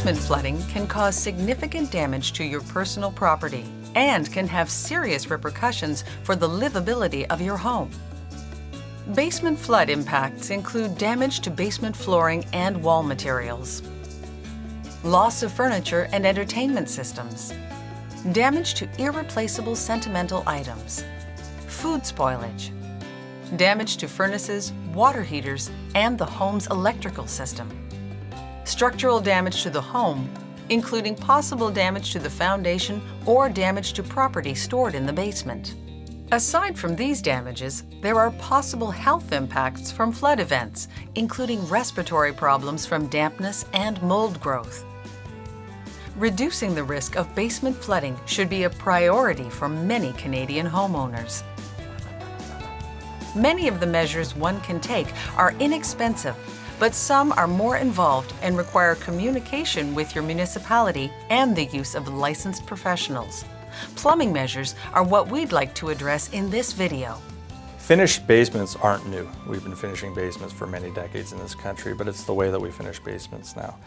Basement flooding can cause significant damage to your personal property and can have serious repercussions for the livability of your home. Basement flood impacts include damage to basement flooring and wall materials, loss of furniture and entertainment systems, damage to irreplaceable sentimental items, food spoilage, damage to furnaces, water heaters, and the home's electrical system, structural damage to the home, including possible damage to the foundation or damage to property stored in the basement. Aside from these damages, there are possible health impacts from flood events, including respiratory problems from dampness and mold growth. Reducing the risk of basement flooding should be a priority for many Canadian homeowners. Many of the measures one can take are inexpensive, but some are more involved and require communication with your municipality and the use of licensed professionals. Plumbing measures are what we'd like to address in this video. Finished basements aren't new. We've been finishing basements for many decades in this country, but it's the way that we finish basements now.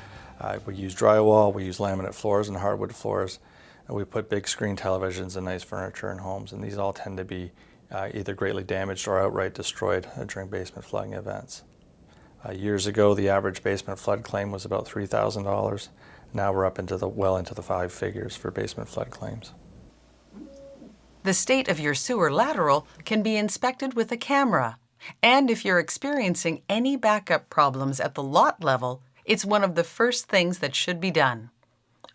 We use drywall, we use laminate floors and hardwood floors, and we put big screen televisions and nice furniture in homes, and these all tend to be either greatly damaged or outright destroyed during basement flooding events. Years ago, the average basement flood claim was about $3,000. Now we're up into well into the 5 figures for basement flood claims. The state of your sewer lateral can be inspected with a camera, and if you're experiencing any backup problems at the lot level, it's one of the first things that should be done.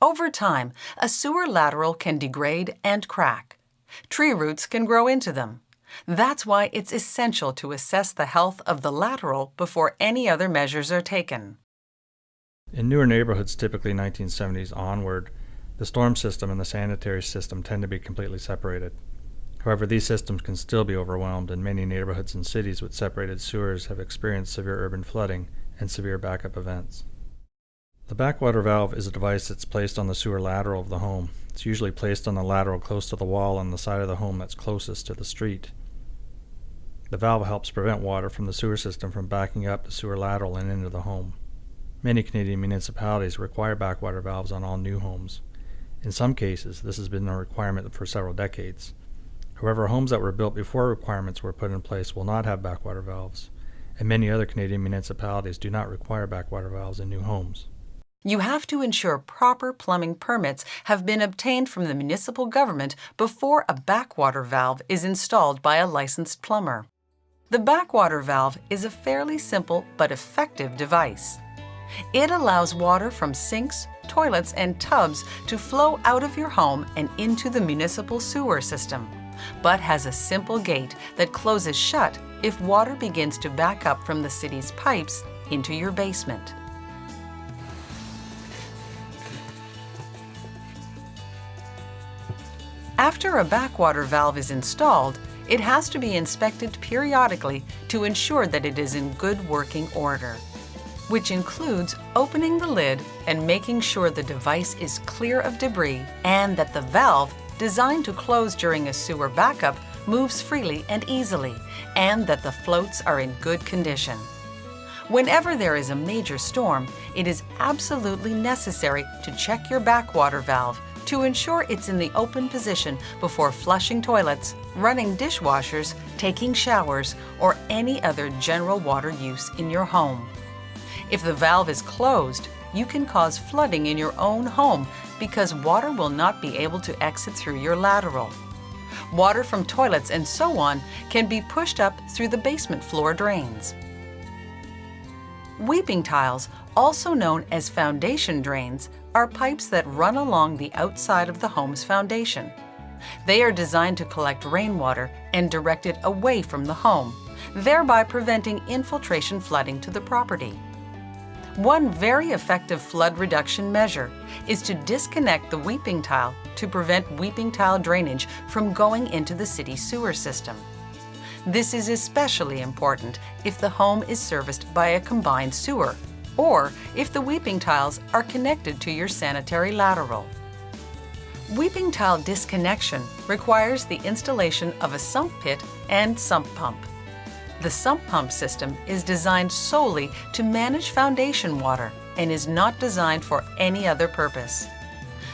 Over time, a sewer lateral can degrade and crack. Tree roots can grow into them. That's why it's essential to assess the health of the lateral before any other measures are taken. In newer neighborhoods, typically 1970s onward, the storm system and the sanitary system tend to be completely separated. However, these systems can still be overwhelmed, and many neighborhoods and cities with separated sewers have experienced severe urban flooding and severe backup events. The backwater valve is a device that's placed on the sewer lateral of the home. It's usually placed on the lateral close to the wall on the side of the home that's closest to the street. The valve helps prevent water from the sewer system from backing up the sewer lateral and into the home. Many Canadian municipalities require backwater valves on all new homes. In some cases, this has been a requirement for several decades. However, homes that were built before requirements were put in place will not have backwater valves, and many other Canadian municipalities do not require backwater valves in new homes. You have to ensure proper plumbing permits have been obtained from the municipal government before a backwater valve is installed by a licensed plumber. The backwater valve is a fairly simple but effective device. It allows water from sinks, toilets, and tubs to flow out of your home and into the municipal sewer system, but has a simple gate that closes shut if water begins to back up from the city's pipes into your basement. After a backwater valve is installed, it has to be inspected periodically to ensure that it is in good working order, which includes opening the lid and making sure the device is clear of debris and that the valve, designed to close during a sewer backup, moves freely and easily, and that the floats are in good condition. Whenever there is a major storm, it is absolutely necessary to check your backwater valve to ensure it's in the open position before flushing toilets, running dishwashers, taking showers, or any other general water use in your home. If the valve is closed, you can cause flooding in your own home because water will not be able to exit through your lateral. Water from toilets and so on can be pushed up through the basement floor drains. Weeping tiles, also known as foundation drains, are pipes that run along the outside of the home's foundation. They are designed to collect rainwater and direct it away from the home, thereby preventing infiltration flooding to the property. One very effective flood reduction measure is to disconnect the weeping tile to prevent weeping tile drainage from going into the city sewer system. This is especially important if the home is serviced by a combined sewer, or if the weeping tiles are connected to your sanitary lateral. Weeping tile disconnection requires the installation of a sump pit and sump pump. The sump pump system is designed solely to manage foundation water and is not designed for any other purpose.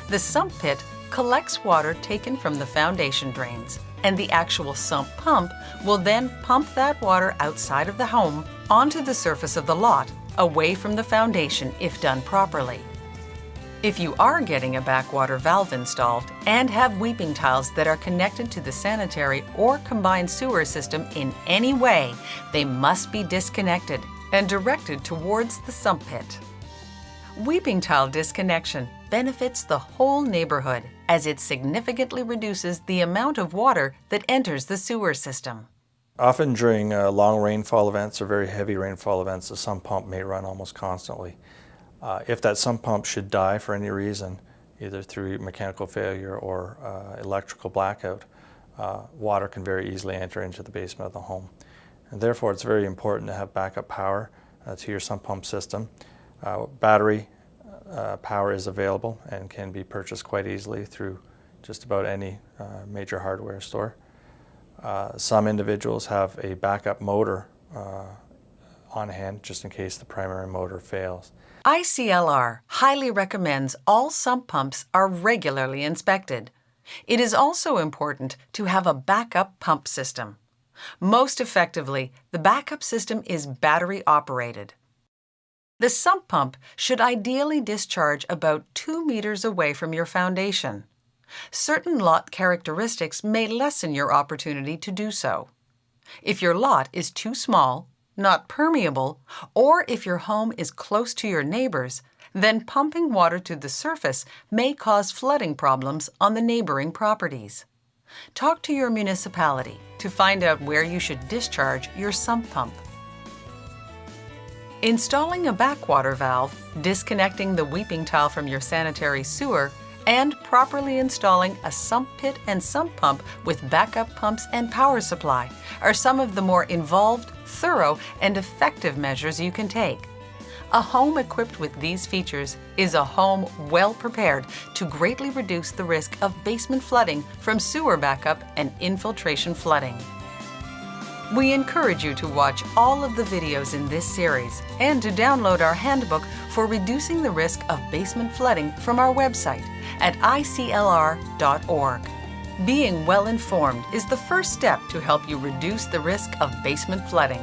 The sump pit collects water taken from the foundation drains, and the actual sump pump will then pump that water outside of the home onto the surface of the lot, away from the foundation if done properly. If you are getting a backwater valve installed and have weeping tiles that are connected to the sanitary or combined sewer system in any way, they must be disconnected and directed towards the sump pit. Weeping tile disconnection benefits the whole neighborhood as it significantly reduces the amount of water that enters the sewer system. Often during long rainfall events or very heavy rainfall events, the sump pump may run almost constantly. If that sump pump should die for any reason, either through mechanical failure or electrical blackout, water can very easily enter into the basement of the home. And therefore, it's very important to have backup power to your sump pump system. Battery power is available and can be purchased quite easily through just about any major hardware store. Some individuals have a backup motor on hand just in case the primary motor fails. ICLR highly recommends all sump pumps are regularly inspected. It is also important to have a backup pump system. Most effectively, the backup system is battery operated. The sump pump should ideally discharge about 2 meters away from your foundation. Certain lot characteristics may lessen your opportunity to do so. If your lot is too small, not permeable, or if your home is close to your neighbors, then pumping water to the surface may cause flooding problems on the neighboring properties. Talk to your municipality to find out where you should discharge your sump pump. Installing a backwater valve, disconnecting the weeping tile from your sanitary sewer, and properly installing a sump pit and sump pump with backup pumps and power supply are some of the more involved, thorough, and effective measures you can take. A home equipped with these features is a home well prepared to greatly reduce the risk of basement flooding from sewer backup and infiltration flooding. We encourage you to watch all of the videos in this series and to download our handbook for reducing the risk of basement flooding from our website at iclr.org. Being well informed is the first step to help you reduce the risk of basement flooding.